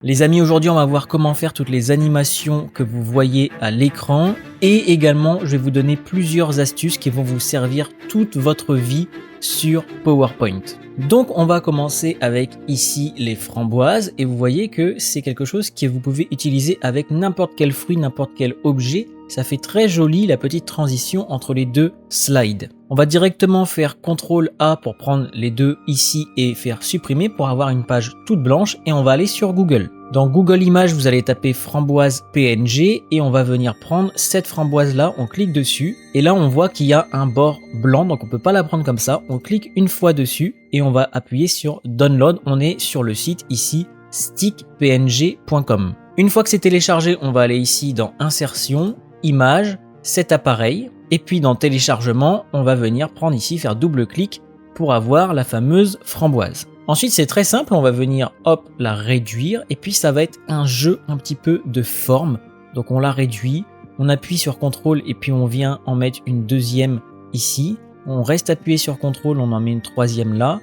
Les amis, aujourd'hui on va voir comment faire toutes les animations que vous voyez à l'écran et également je vais vous donner plusieurs astuces qui vont vous servir toute votre vie sur PowerPoint. Donc on va commencer avec ici les framboises et vous voyez que c'est quelque chose que vous pouvez utiliser avec n'importe quel fruit, n'importe quel objet. Ça fait très joli la petite transition entre les deux slides. On va directement faire CTRL A pour prendre les deux ici et faire supprimer pour avoir une page toute blanche et on va aller sur Google. Dans Google Images, vous allez taper framboise PNG et on va venir prendre cette framboise là, on clique dessus et là on voit qu'il y a un bord blanc donc on peut pas la prendre comme ça. On clique une fois dessus et on va appuyer sur Download. On est sur le site ici stickpng.com. Une fois que c'est téléchargé, on va aller ici dans Insertion, Images, cet appareil et puis dans Téléchargement, on va venir prendre ici, faire double clic pour avoir la fameuse framboise. Ensuite, c'est très simple, on va venir hop la réduire et puis ça va être un jeu un petit peu de forme. Donc on la réduit, on appuie sur CTRL et puis on vient en mettre une deuxième ici. On reste appuyé sur CTRL, on en met une troisième là.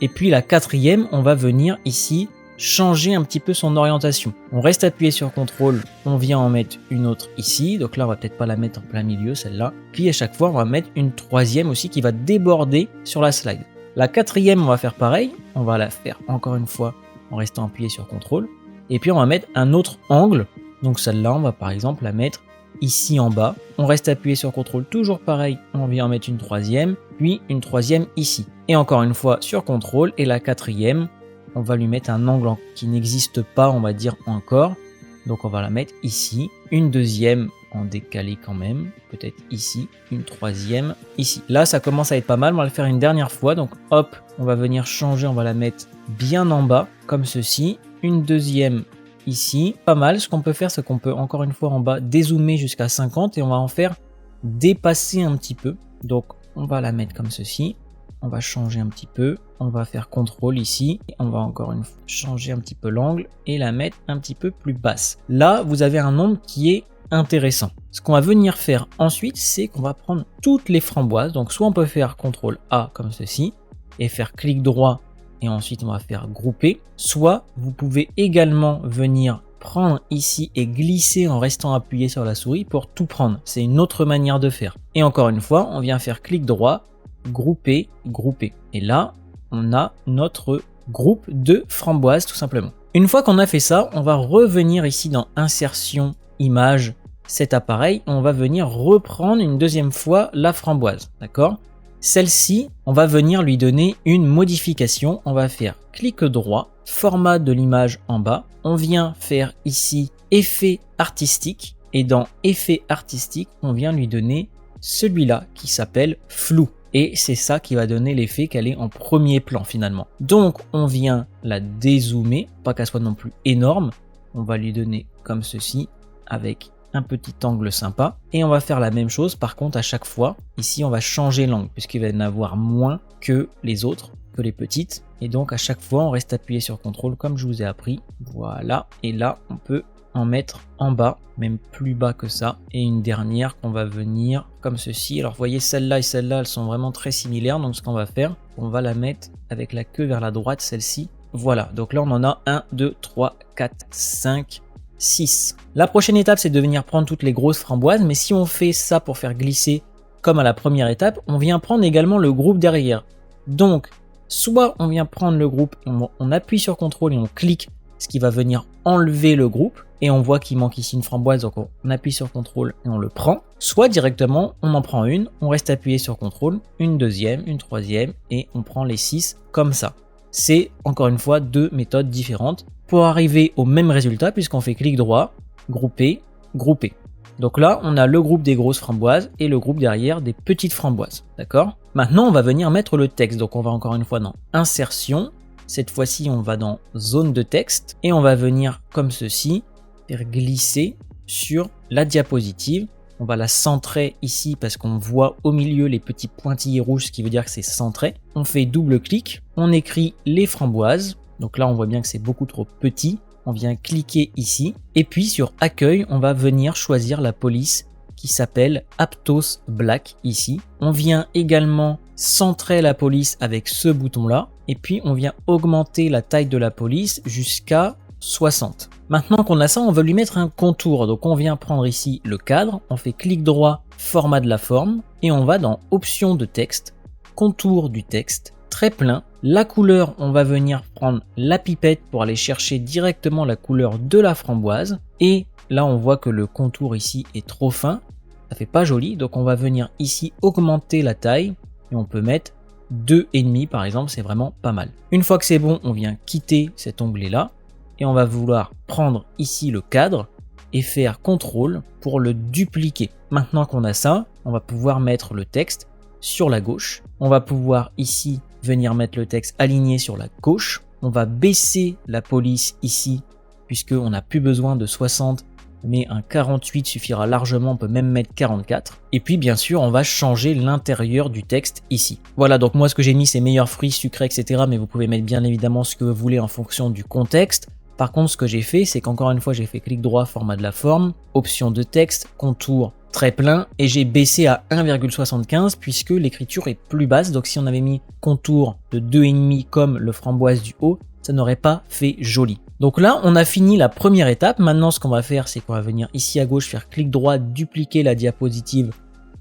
Et puis la quatrième, on va venir ici changer un petit peu son orientation. On reste appuyé sur CTRL, on vient en mettre une autre ici. Donc là, on va peut-être pas la mettre en plein milieu, celle-là. Puis à chaque fois, on va mettre une troisième aussi qui va déborder sur la slide. La quatrième, on va faire pareil. On va la faire encore une fois en restant appuyé sur CTRL. Et puis, on va mettre un autre angle. Donc celle-là, on va par exemple la mettre ici en bas. On reste appuyé sur CTRL, toujours pareil. On vient en mettre une troisième, puis une troisième ici. Et encore une fois sur CTRL. Et la quatrième, on va lui mettre un angle qui n'existe pas, on va dire encore. Donc on va la mettre ici. Une deuxième en décalé quand même, peut-être ici, une troisième ici. Là, ça commence à être pas mal, on va le faire une dernière fois. Donc hop, on va venir changer, on va la mettre bien en bas, comme ceci. Une deuxième ici. Pas mal, ce qu'on peut faire, c'est qu'on peut encore une fois en bas dézoomer jusqu'à 50 et on va en faire dépasser un petit peu. Donc on va la mettre comme ceci. On va changer un petit peu, on va faire CTRL ici, et on va encore une fois changer un petit peu l'angle et la mettre un petit peu plus basse. Là, vous avez un nombre qui est intéressant. Ce qu'on va venir faire ensuite, c'est qu'on va prendre toutes les framboises. Donc soit on peut faire CTRL A comme ceci et faire clic droit et ensuite on va faire grouper. Soit vous pouvez également venir prendre ici et glisser en restant appuyé sur la souris pour tout prendre. C'est une autre manière de faire. Et encore une fois, on vient faire clic droit, grouper, grouper. Et là, on a notre groupe de framboises tout simplement. Une fois qu'on a fait ça, on va revenir ici dans Insertion, Images, cet appareil, on va venir reprendre une deuxième fois la framboise, d'accord? Celle-ci, on va venir lui donner une modification, on va faire clic droit, format de l'image en bas, on vient faire ici effet artistique et dans effet artistique, on vient lui donner celui-là qui s'appelle flou. Et c'est ça qui va donner l'effet qu'elle est en premier plan finalement. Donc on vient la dézoomer, pas qu'elle soit non plus énorme, on va lui donner comme ceci avec un petit angle sympa et on va faire la même chose par contre à chaque fois. Ici on va changer l'angle puisqu'il va y en avoir moins que les autres, que les petites, et donc à chaque fois on reste appuyé sur CTRL comme je vous ai appris, voilà, et là on peut en mettre en bas, même plus bas que ça, et une dernière qu'on va venir comme ceci. Alors vous voyez celle-là et celle-là elles sont vraiment très similaires, donc ce qu'on va faire, on va la mettre avec la queue vers la droite, celle-ci, voilà, donc là on en a 1, 2, 3, 4, 5, 6. La prochaine étape, c'est de venir prendre toutes les grosses framboises, mais si on fait ça pour faire glisser comme à la première étape, on vient prendre également le groupe derrière. Donc, soit on vient prendre le groupe, on appuie sur CTRL et on clique, ce qui va venir enlever le groupe, et on voit qu'il manque ici une framboise, donc on appuie sur CTRL et on le prend. Soit directement, on en prend une, on reste appuyé sur CTRL, une deuxième, une troisième, et on prend les 6 comme ça. C'est encore une fois deux méthodes différentes pour arriver au même résultat puisqu'on fait clic droit, grouper, grouper. Donc là, on a le groupe des grosses framboises et le groupe derrière des petites framboises. D'accord? Maintenant, on va venir mettre le texte. Donc on va encore une fois dans Insertion. Cette fois-ci, on va dans Zone de texte et on va venir comme ceci, faire glisser sur la diapositive. On va la centrer ici parce qu'on voit au milieu les petits pointillés rouges, ce qui veut dire que c'est centré. On fait double clic, on écrit les framboises. Donc là, on voit bien que c'est beaucoup trop petit. On vient cliquer ici. Et puis sur Accueil, on va venir choisir la police qui s'appelle Aptos Black ici. On vient également centrer la police avec ce bouton-là. Et puis, on vient augmenter la taille de la police jusqu'à 60. Maintenant qu'on a ça, on veut lui mettre un contour. Donc on vient prendre ici le cadre, on fait clic droit, format de la forme, et on va dans options de texte, contour du texte, très plein. La couleur, on va venir prendre la pipette pour aller chercher directement la couleur de la framboise. Et là, on voit que le contour ici est trop fin. Ça fait pas joli. Donc on va venir ici augmenter la taille et on peut mettre 2,5 par exemple, c'est vraiment pas mal. Une fois que c'est bon, on vient quitter cet onglet-là et on va vouloir prendre ici le cadre et faire CTRL pour le dupliquer. Maintenant qu'on a ça, on va pouvoir mettre le texte sur la gauche. On va pouvoir ici venir mettre le texte aligné sur la gauche. On va baisser la police ici puisqu'on n'a plus besoin de 60 mais un 48 suffira largement, on peut même mettre 44. Et puis bien sûr, on va changer l'intérieur du texte ici. Voilà, donc moi ce que j'ai mis c'est meilleurs fruits, sucrés, etc. Mais vous pouvez mettre bien évidemment ce que vous voulez en fonction du contexte. Par contre, ce que j'ai fait, c'est qu'encore une fois, j'ai fait clic droit, format de la forme, option de texte, contour très plein, et j'ai baissé à 1,75 puisque l'écriture est plus basse. Donc si on avait mis contour de 2,5 comme le framboise du haut, ça n'aurait pas fait joli. Donc là, on a fini la première étape. Maintenant, ce qu'on va faire, c'est qu'on va venir ici à gauche, faire clic droit, dupliquer la diapositive,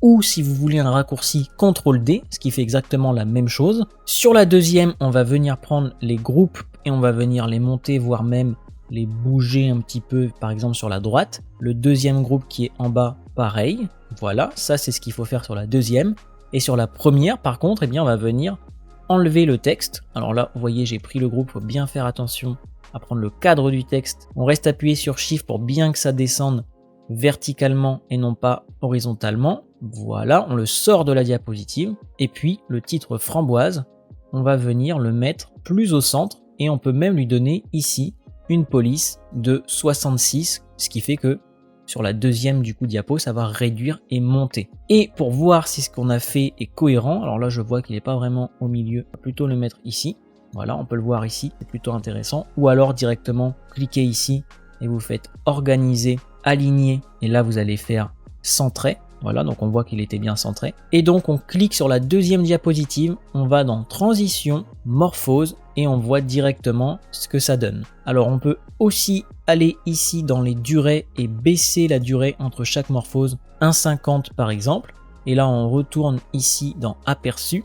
ou si vous voulez un raccourci, CTRL-D, ce qui fait exactement la même chose. Sur la deuxième, on va venir prendre les groupes et on va venir les monter, voire même les bouger un petit peu, par exemple sur la droite. Le deuxième groupe qui est en bas, pareil. Voilà, ça c'est ce qu'il faut faire sur la deuxième. Et sur la première, par contre, eh bien, on va venir enlever le texte. Alors là, vous voyez, j'ai pris le groupe, il faut bien faire attention à prendre le cadre du texte. On reste appuyé sur Shift pour bien que ça descende verticalement et non pas horizontalement. Voilà, on le sort de la diapositive. Et puis, le titre framboise, on va venir le mettre plus au centre et on peut même lui donner ici une police de 66, ce qui fait que sur la deuxième du coup diapo, ça va réduire et monter. Et pour voir si ce qu'on a fait est cohérent, alors là je vois qu'il n'est pas vraiment au milieu, on va plutôt le mettre ici. Voilà, on peut le voir ici, c'est plutôt intéressant. Ou alors directement, cliquez ici et vous faites organiser, aligner. Et là, vous allez faire centrer. Voilà, donc on voit qu'il était bien centré. Et donc, on clique sur la deuxième diapositive. On va dans transition, morphose et on voit directement ce que ça donne. Alors, on peut aussi aller ici dans les durées et baisser la durée entre chaque morphose. 1,50 par exemple. Et là, on retourne ici dans aperçu.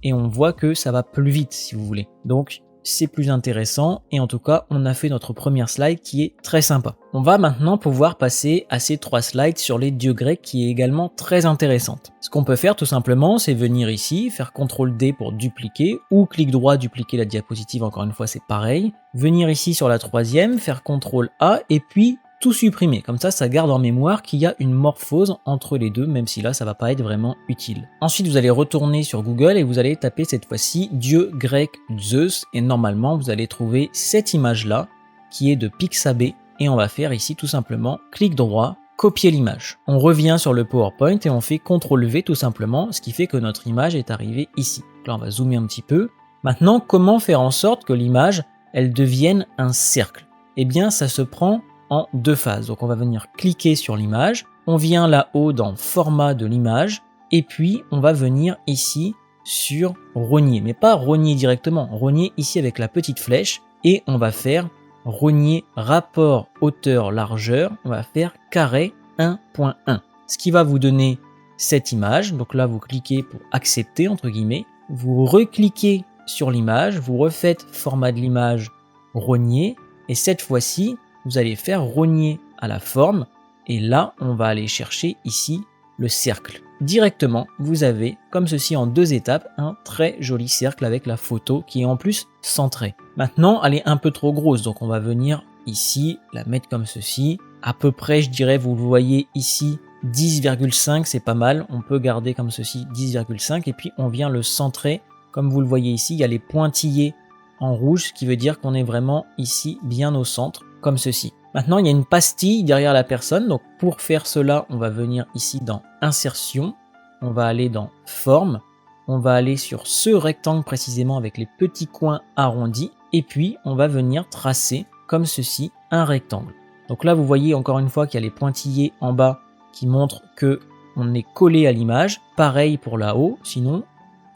Et on voit que ça va plus vite si vous voulez. Donc c'est plus intéressant et en tout cas on a fait notre première slide qui est très sympa. On va maintenant pouvoir passer à ces 3 slides sur les dieux grecs qui est également très intéressante. Ce qu'on peut faire tout simplement c'est venir ici, faire CTRL-D pour dupliquer ou clic droit dupliquer la diapositive, encore une fois c'est pareil. Venir ici sur la troisième, faire CTRL-A et puis tout supprimer, comme ça garde en mémoire qu'il y a une morphose entre les deux, même si là ça va pas être vraiment utile. Ensuite vous allez retourner sur Google et vous allez taper cette fois-ci dieu grec Zeus et normalement vous allez trouver cette image là qui est de Pixabay et on va faire ici tout simplement clic droit, copier l'image. On revient sur le PowerPoint et on fait CTRL-V tout simplement, ce qui fait que notre image est arrivée ici. Là on va zoomer un petit peu. Maintenant comment faire en sorte que l'image elle devienne un cercle? Eh bien ça se prend en 2 phases. Donc on va venir cliquer sur l'image, on vient là-haut dans format de l'image, et puis on va venir ici sur rogner, mais pas rogner directement, rogner ici avec la petite flèche, et on va faire rogner rapport hauteur-largeur, on va faire carré 1.1, ce qui va vous donner cette image. Donc là vous cliquez pour accepter entre guillemets, vous recliquez sur l'image, vous refaites format de l'image, rogner, et cette fois-ci vous allez faire rogner à la forme et là on va aller chercher ici le cercle. Directement vous avez comme ceci en 2 étapes un très joli cercle avec la photo qui est en plus centrée. Maintenant elle est un peu trop grosse donc on va venir ici la mettre comme ceci. À peu près je dirais vous le voyez ici 10,5 c'est pas mal, on peut garder comme ceci 10,5 et puis on vient le centrer comme vous le voyez ici, il y a les pointillés en rouge ce qui veut dire qu'on est vraiment ici bien au centre. Comme ceci. Maintenant, il y a une pastille derrière la personne. Donc, pour faire cela, on va venir ici dans Insertion. On va aller dans Forme. On va aller sur ce rectangle précisément avec les petits coins arrondis. Et puis, on va venir tracer, comme ceci, un rectangle. Donc là, vous voyez encore une fois qu'il y a les pointillés en bas qui montrent que on est collé à l'image. Pareil pour là-haut. Sinon,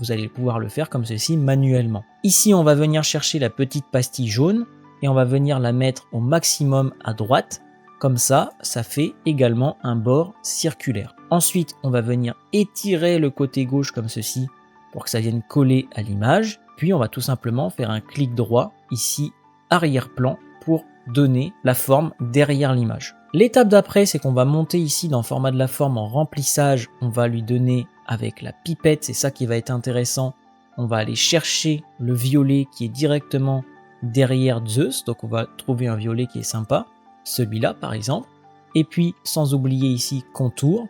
vous allez pouvoir le faire comme ceci manuellement. Ici, on va venir chercher la petite pastille jaune. et on va venir la mettre au maximum à droite. Comme ça, ça fait également un bord circulaire. Ensuite, on va venir étirer le côté gauche comme ceci pour que ça vienne coller à l'image. Puis on va tout simplement faire un clic droit ici, arrière-plan, pour donner la forme derrière l'image. L'étape d'après, c'est qu'on va monter ici dans le format de la forme en remplissage. On va lui donner avec la pipette, c'est ça qui va être intéressant. On va aller chercher le violet qui est directement derrière Zeus. Donc on va trouver un violet qui est sympa. Celui-là par exemple, et puis sans oublier ici contour,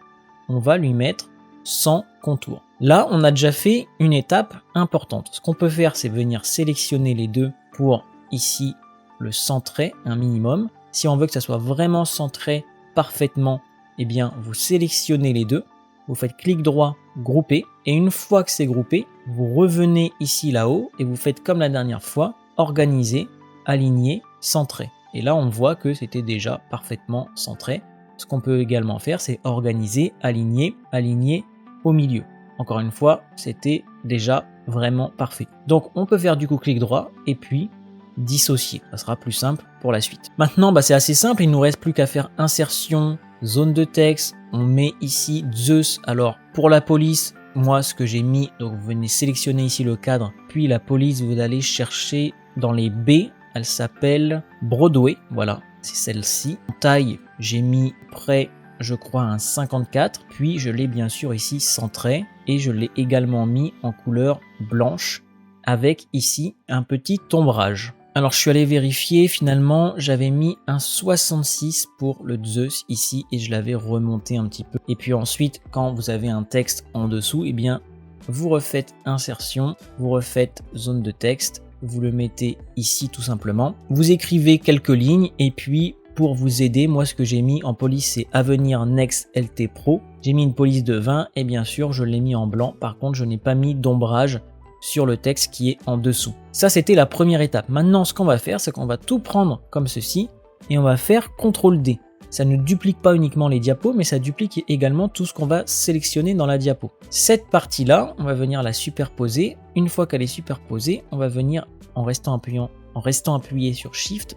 on va lui mettre sans contour. Là on a déjà fait une étape importante. Ce qu'on peut faire, c'est venir sélectionner les deux pour ici le centrer un minimum. Si on veut que ça soit vraiment centré parfaitement, eh bien vous sélectionnez les deux, vous faites clic droit, grouper, et une fois que c'est groupé, vous revenez ici là-haut et vous faites comme la dernière fois, organiser, aligner, centrer. Et là, on voit que c'était déjà parfaitement centré. Ce qu'on peut également faire, c'est organiser, aligner, aligner au milieu. Encore une fois, c'était déjà vraiment parfait. Donc, on peut faire du coup clic droit et puis dissocier. Ça sera plus simple pour la suite. Maintenant, c'est assez simple. Il ne nous reste plus qu'à faire insertion, zone de texte. On met ici Zeus. Alors, pour la police, moi, ce que j'ai mis, donc vous venez sélectionner ici le cadre. Puis la police, vous allez chercher dans les B. Elle s'appelle Broadway, voilà, c'est celle-ci. En taille, j'ai mis près, je crois, un 54, puis je l'ai bien sûr ici centré, et je l'ai également mis en couleur blanche, avec ici un petit ombrage. Alors je suis allé vérifier, finalement, j'avais mis un 66 pour le Zeus ici, et je l'avais remonté un petit peu. Et puis ensuite, quand vous avez un texte en dessous, eh bien, vous refaites insertion, vous refaites zone de texte, vous le mettez ici tout simplement. Vous écrivez quelques lignes et puis pour vous aider, moi ce que j'ai mis en police c'est Avenir Next LT Pro. J'ai mis une police de 20 et bien sûr je l'ai mis en blanc. Par contre je n'ai pas mis d'ombrage sur le texte qui est en dessous. Ça c'était la première étape. Maintenant ce qu'on va faire c'est qu'on va tout prendre comme ceci et on va faire CTRL D. Ça ne duplique pas uniquement les diapos, mais ça duplique également tout ce qu'on va sélectionner dans la diapo. Cette partie-là, on va venir la superposer. Une fois qu'elle est superposée, on va venir, en restant appuyé sur Shift,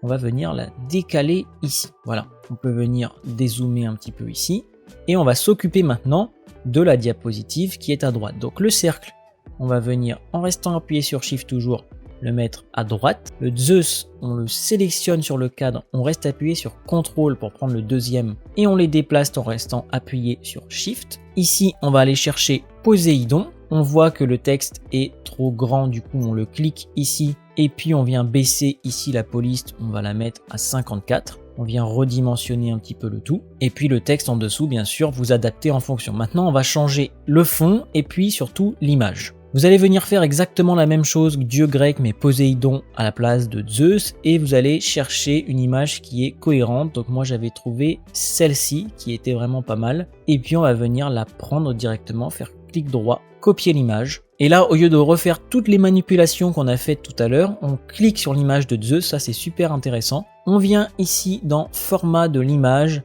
on va venir la décaler ici. Voilà, on peut venir dézoomer un petit peu ici. Et on va s'occuper maintenant de la diapositive qui est à droite. Donc le cercle, on va venir, en restant appuyé sur Shift toujours, le mettre à droite. Le Zeus, on le sélectionne sur le cadre, on reste appuyé sur CTRL pour prendre le deuxième et on les déplace en restant appuyé sur Shift. Ici, on va aller chercher Poséidon. On voit que le texte est trop grand, du coup on le clique ici et puis on vient baisser ici la police, on va la mettre à 54. On vient redimensionner un petit peu le tout. Et puis le texte en dessous, bien sûr, vous adaptez en fonction. Maintenant, on va changer le fond et puis surtout l'image. Vous allez venir faire exactement la même chose que dieu grec mais Poséidon à la place de Zeus et vous allez chercher une image qui est cohérente. Donc moi j'avais trouvé celle-ci qui était vraiment pas mal et puis on va venir la prendre directement, faire clic droit, copier l'image et là au lieu de refaire toutes les manipulations qu'on a faites tout à l'heure, on clique sur l'image de Zeus, ça c'est super intéressant. On vient ici dans format de l'image.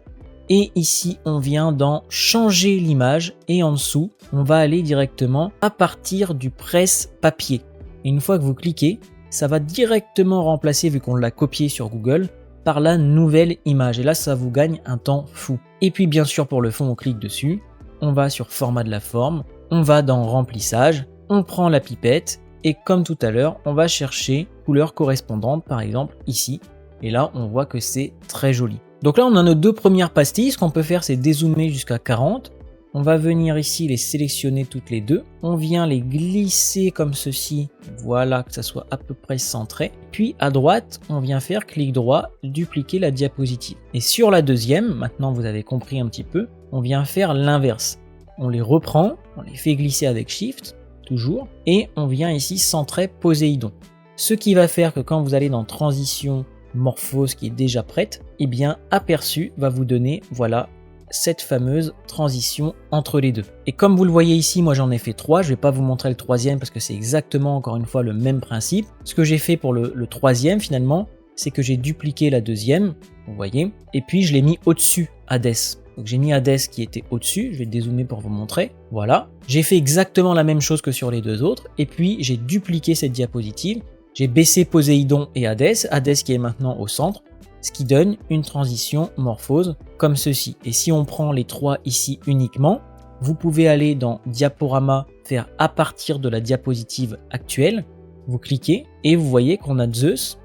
Et ici, on vient dans changer l'image et en dessous, on va aller directement à partir du presse-papier. Et une fois que vous cliquez, ça va directement remplacer, vu qu'on l'a copié sur Google, par la nouvelle image. Et là, ça vous gagne un temps fou. Et puis, bien sûr, pour le fond, on clique dessus. On va sur format de la forme. On va dans remplissage. On prend la pipette. Et comme tout à l'heure, on va chercher couleur correspondante, par exemple ici. Et là, on voit que c'est très joli. Donc là, on a nos deux premières pastilles. Ce qu'on peut faire, c'est dézoomer jusqu'à 40. On va venir ici les sélectionner toutes les deux. On vient les glisser comme ceci. Voilà, que ça soit à peu près centré. Puis à droite, on vient faire clic droit, dupliquer la diapositive. Et sur la deuxième, maintenant vous avez compris un petit peu, on vient faire l'inverse. On les reprend, on les fait glisser avec Shift, toujours. Et on vient ici centrer Poséidon. Ce qui va faire que quand vous allez dans Transition, Morphose qui est déjà prête, et bien aperçu va vous donner voilà cette fameuse transition entre les deux. Et comme vous le voyez ici, moi j'en ai fait 3, je vais pas vous montrer le troisième parce que c'est exactement encore une fois le même principe. Ce que j'ai fait pour le troisième finalement, c'est que j'ai dupliqué la deuxième, vous voyez, et puis je l'ai mis au-dessus Hades. Donc j'ai mis Hades qui était au-dessus, je vais dézoomer pour vous montrer, voilà. J'ai fait exactement la même chose que sur les deux autres, et puis j'ai dupliqué cette diapositive, J'ai baissé Poséidon et Hadès, Hadès qui est maintenant au centre, ce qui donne une transition morphose comme ceci. Et si on prend les 3 ici uniquement, vous pouvez aller dans Diaporama, faire à partir de la diapositive actuelle, vous cliquez et vous voyez qu'on a Zeus,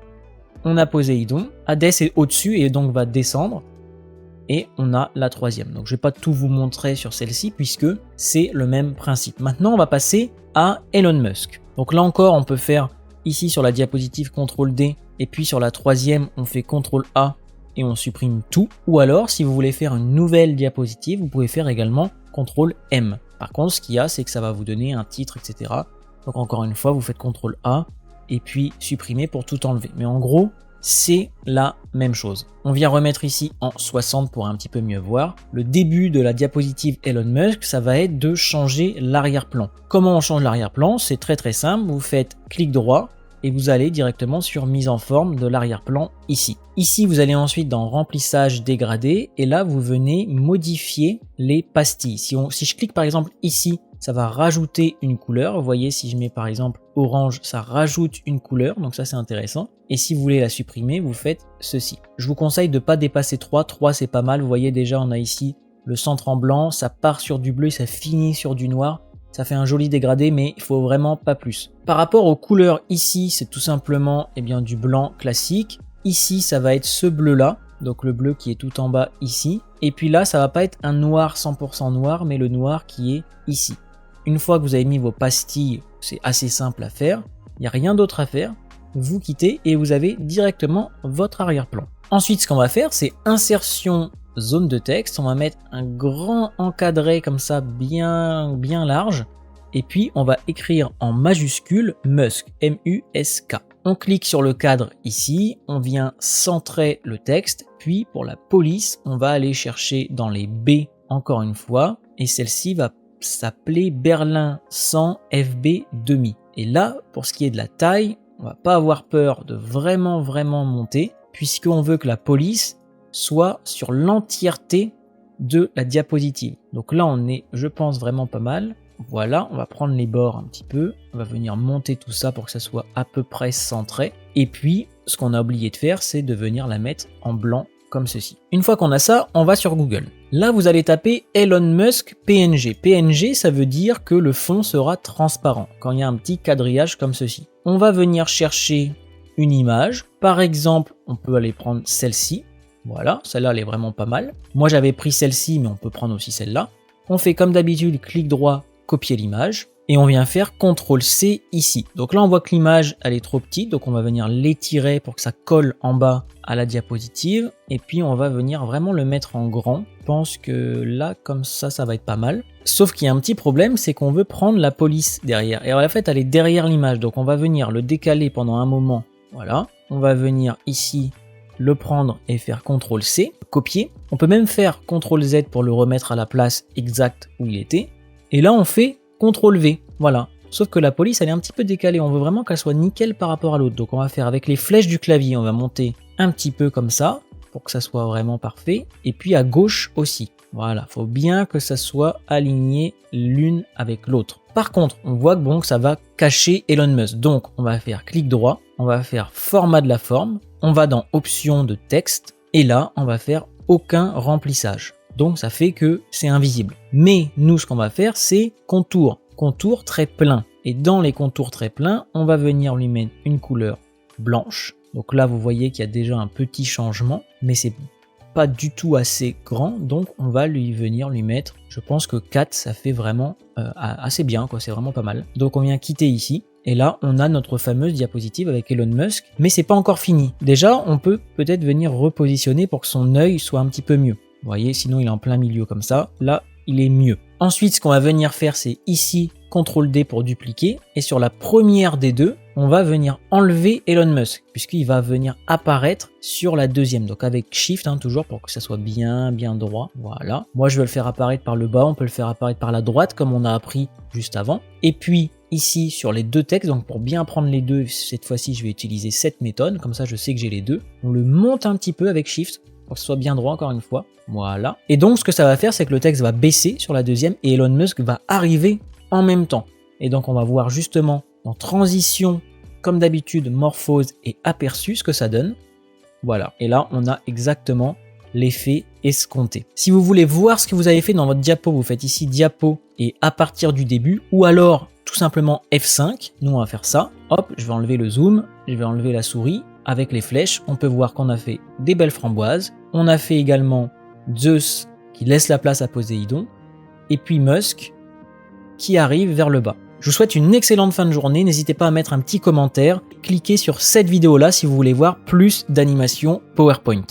on a Poséidon, Hadès est au-dessus et donc va descendre, et on a la 3e. Donc je ne vais pas tout vous montrer sur celle-ci puisque c'est le même principe. Maintenant on va passer à Elon Musk. Donc là encore on peut faire ici sur la diapositive CTRL-D et puis sur la 3e on fait CTRL-A et on supprime tout. Ou alors si vous voulez faire une nouvelle diapositive, vous pouvez faire également CTRL-M. Par contre ce qu'il y a c'est que ça va vous donner un titre, etc. Donc encore une fois vous faites CTRL-A et puis supprimer pour tout enlever. Mais en gros c'est la même chose. On vient remettre ici en 60 pour un petit peu mieux voir. Le début de la diapositive Elon Musk, ça va être de changer l'arrière-plan. Comment on change l'arrière-plan? C'est très très simple. Vous faites clic droit et vous allez directement sur mise en forme de l'arrière-plan ici. Ici, vous allez ensuite dans remplissage dégradé et là, vous venez modifier les pastilles. Si je clique par exemple ici, ça va rajouter une couleur. Vous voyez, si je mets par exemple orange, ça rajoute une couleur. Donc ça, c'est intéressant. Et si vous voulez la supprimer, vous faites ceci. Je vous conseille de ne pas dépasser 3. 3, c'est pas mal. Vous voyez déjà, on a ici le centre en blanc. Ça part sur du bleu et ça finit sur du noir. Ça fait un joli dégradé, mais il faut vraiment pas plus. Par rapport aux couleurs, ici, c'est tout simplement du blanc classique. Ici, ça va être ce bleu-là. Donc le bleu qui est tout en bas ici. Et puis là, ça va pas être un noir 100% noir, mais le noir qui est ici. Une fois que vous avez mis vos pastilles, c'est assez simple à faire. Il n'y a rien d'autre à faire. Vous quittez et vous avez directement votre arrière-plan. Ensuite, ce qu'on va faire, c'est insertion zone de texte. On va mettre un grand encadré comme ça, bien large. Et puis, on va écrire en majuscule Musk, M-U-S-K. On clique sur le cadre ici. On vient centrer le texte. Puis, pour la police, on va aller chercher dans les B encore une fois. Et celle-ci va s'appeler Berlin 100 FB demi. Et là, pour ce qui est de la taille, on va pas avoir peur de vraiment monter, puisqu'on veut que la police soit sur l'entièreté de la diapositive. Donc là, on est, je pense, vraiment pas mal. Voilà, on va prendre les bords un petit peu, on va venir monter tout ça pour que ça soit à peu près centré. Et puis, ce qu'on a oublié de faire, c'est de venir la mettre en blanc comme ceci. Une fois qu'on a ça, on va sur Google. Là, vous allez taper Elon Musk PNG. PNG, ça veut dire que le fond sera transparent quand il y a un petit quadrillage comme ceci. On va venir chercher une image. Par exemple, on peut aller prendre celle-ci. Voilà, celle-là, elle est vraiment pas mal. Moi, j'avais pris celle-ci, mais on peut prendre aussi celle-là. On fait comme d'habitude, clic droit, copier l'image. Et on vient faire CTRL-C ici. Donc là, on voit que l'image, elle est trop petite. Donc on va venir l'étirer pour que ça colle en bas à la diapositive. Et puis, on va venir vraiment le mettre en grand. Je pense que là, comme ça, ça va être pas mal. Sauf qu'il y a un petit problème, c'est qu'on veut prendre la police derrière. Et en fait, elle est derrière l'image. Donc on va venir le décaler pendant un moment. Voilà. On va venir ici le prendre et faire CTRL-C, copier. On peut même faire CTRL-Z pour le remettre à la place exacte où il était. Et là, on fait CTRL-V, voilà. Sauf que la police, elle est un petit peu décalée. On veut vraiment qu'elle soit nickel par rapport à l'autre. Donc, on va faire avec les flèches du clavier. On va monter un petit peu comme ça pour que ça soit vraiment parfait. Et puis, à gauche aussi. Voilà, faut bien que ça soit aligné l'une avec l'autre. Par contre, on voit que bon, ça va cacher Elon Musk. Donc, on va faire clic droit. On va faire format de la forme. On va dans options de texte. Et là, on va faire aucun remplissage. Donc ça fait que c'est invisible. Mais nous, ce qu'on va faire, c'est contour. Contour très plein. Et dans les contours très pleins, on va venir lui mettre une couleur blanche. Donc là, vous voyez qu'il y a déjà un petit changement, mais c'est pas du tout assez grand. Donc on va venir lui mettre, je pense que 4, ça fait vraiment assez bien, quoi. C'est vraiment pas mal. Donc on vient quitter ici. Et là, on a notre fameuse diapositive avec Elon Musk. Mais c'est pas encore fini. Déjà, on peut peut-être venir repositionner pour que son œil soit un petit peu mieux. Vous voyez, sinon il est en plein milieu comme ça. Là, il est mieux. Ensuite, ce qu'on va venir faire, c'est ici, CTRL-D pour dupliquer. Et sur la première des deux, on va venir enlever Elon Musk, puisqu'il va venir apparaître sur la deuxième. Donc avec Shift, toujours pour que ça soit bien droit. Voilà. Moi, je veux le faire apparaître par le bas. On peut le faire apparaître par la droite, comme on a appris juste avant. Et puis, ici, sur les deux textes, donc pour bien prendre les deux, cette fois-ci, je vais utiliser cette méthode. Comme ça, je sais que j'ai les deux. On le monte un petit peu avec Shift, pour que ce soit bien droit encore une fois. Voilà. Et donc ce que ça va faire, c'est que le texte va baisser sur la deuxième et Elon Musk va arriver en même temps. Et donc on va voir justement en transition comme d'habitude, morphose et aperçu, ce que ça donne. Voilà, et là, on a exactement l'effet escompté. Si vous voulez voir ce que vous avez fait dans votre diapo, vous faites ici diapo et à partir du début, ou alors tout simplement F5, nous on va faire ça. Hop, je vais enlever le zoom, je vais enlever la souris. Avec les flèches, on peut voir qu'on a fait des belles framboises. On a fait également Zeus qui laisse la place à Poséidon. Et puis Musk qui arrive vers le bas. Je vous souhaite une excellente fin de journée. N'hésitez pas à mettre un petit commentaire. Cliquez sur cette vidéo-là si vous voulez voir plus d'animations PowerPoint.